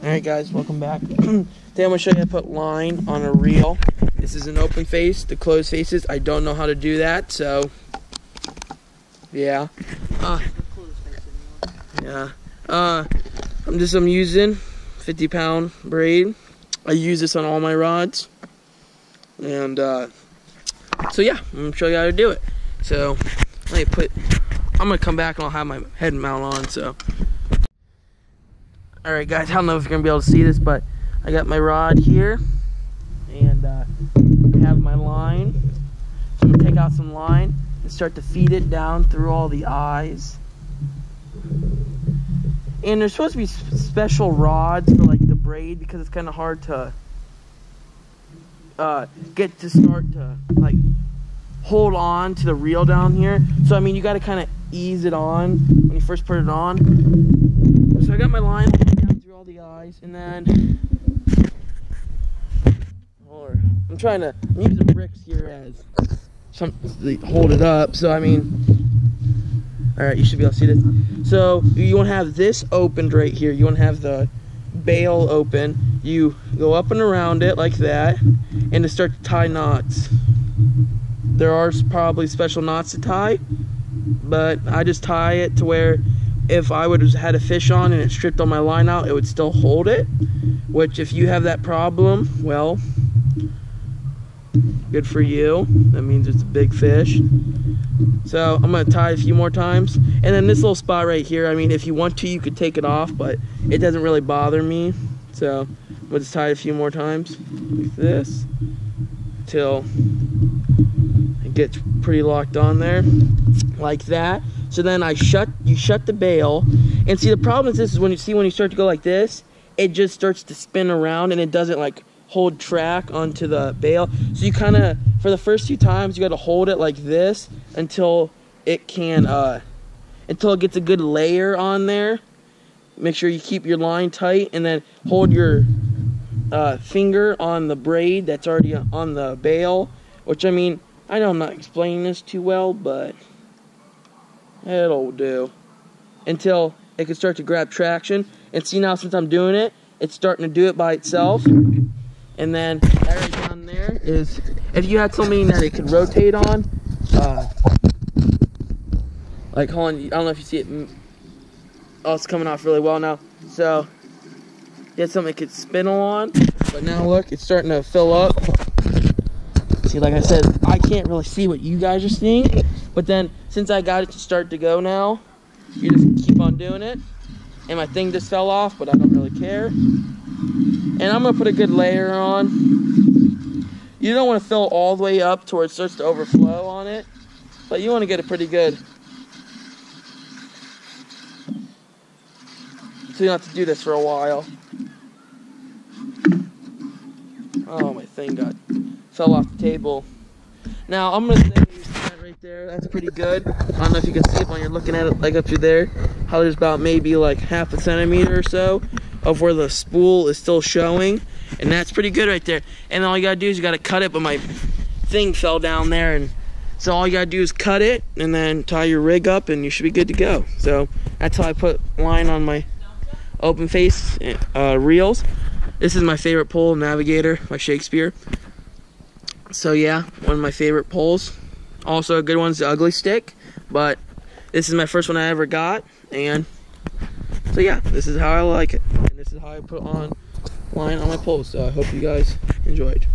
Alright guys, welcome back. Today I'm going to show you how to put line on a reel. This is an open face. The closed faces, I don't know how to do that, so yeah. I'm using 50-pound braid. I use this on all my rods. And so yeah, I'm going to show you how to do it. So I'm going to come back and I'll have my head mount on, so. Alright guys, I don't know if you're going to be able to see this, but I got my rod here, and I have my line. So I'm going to take out some line and start to feed it down through all the eyes. And there's supposed to be special rods for like the braid, because it's kind of hard to get to start to like hold on to the reel down here. So I mean, you got to kind of ease it on when you first put it on. So I got my line down through all the eyes, and then I'm using bricks here as something to hold it up. So I mean, alright, you should be able to see this. So you want to have this opened right here. You want to have the bail open. You go up and around it like that, and to start to tie knots. There are probably special knots to tie, but I just tie it to where if I would have had a fish on and it stripped all my line out, it would still hold it. Which, if you have that problem, well, good for you. That means it's a big fish. So I'm going to tie a few more times. And then this little spot right here, I mean, if you want to, you could take it off, but it doesn't really bother me. So we'll just tie it a few more times like this till it gets pretty locked on there, like that. So then you shut the bail, and see, the problem is this is when you start to go like this, it just starts to spin around and it doesn't like hold track onto the bail. So you kind of, for the first few times, you got to hold it like this until it can until it gets a good layer on there. Make sure you keep your line tight, and then hold your finger on the braid that's already on the bail. Which, I mean, I know I'm not explaining this too well, but it'll do until it can start to grab traction. And see, now since I'm doing it, it's starting to do it by itself. And then that right down there is, if you had something that it could rotate on, like, hold on, I don't know if you see it. Oh, it's coming off really well now. So you had something it could spindle on, but now look, it's starting to fill up. See, like I said, I can't really see what you guys are seeing, but then since I got it to start to go now, you just keep on doing it. And my thing just fell off, but I don't really care. And I'm gonna put a good layer on. You don't want to fill all the way up to where it starts to overflow on it, but you want to get it pretty good. So you don't have to do this for a while. Oh, my thing fell off the table. Now I'm gonna say that right there, that's pretty good. I don't know if you can see it when you're looking at it, like up to there, how there's about maybe like half a centimeter or so of where the spool is still showing, and that's pretty good right there. And all you gotta do is you gotta cut it, but my thing fell down there, and so all you gotta do is cut it and then tie your rig up, and you should be good to go. So that's how I put line on my open face reels. This is my favorite pole, Navigator by Shakespeare. So yeah, one of my favorite poles. Also a good one's the Ugly Stick, but this is my first one I ever got, and so yeah, this is how I like it, and this is how I put on line on my poles. So I hope you guys enjoyed.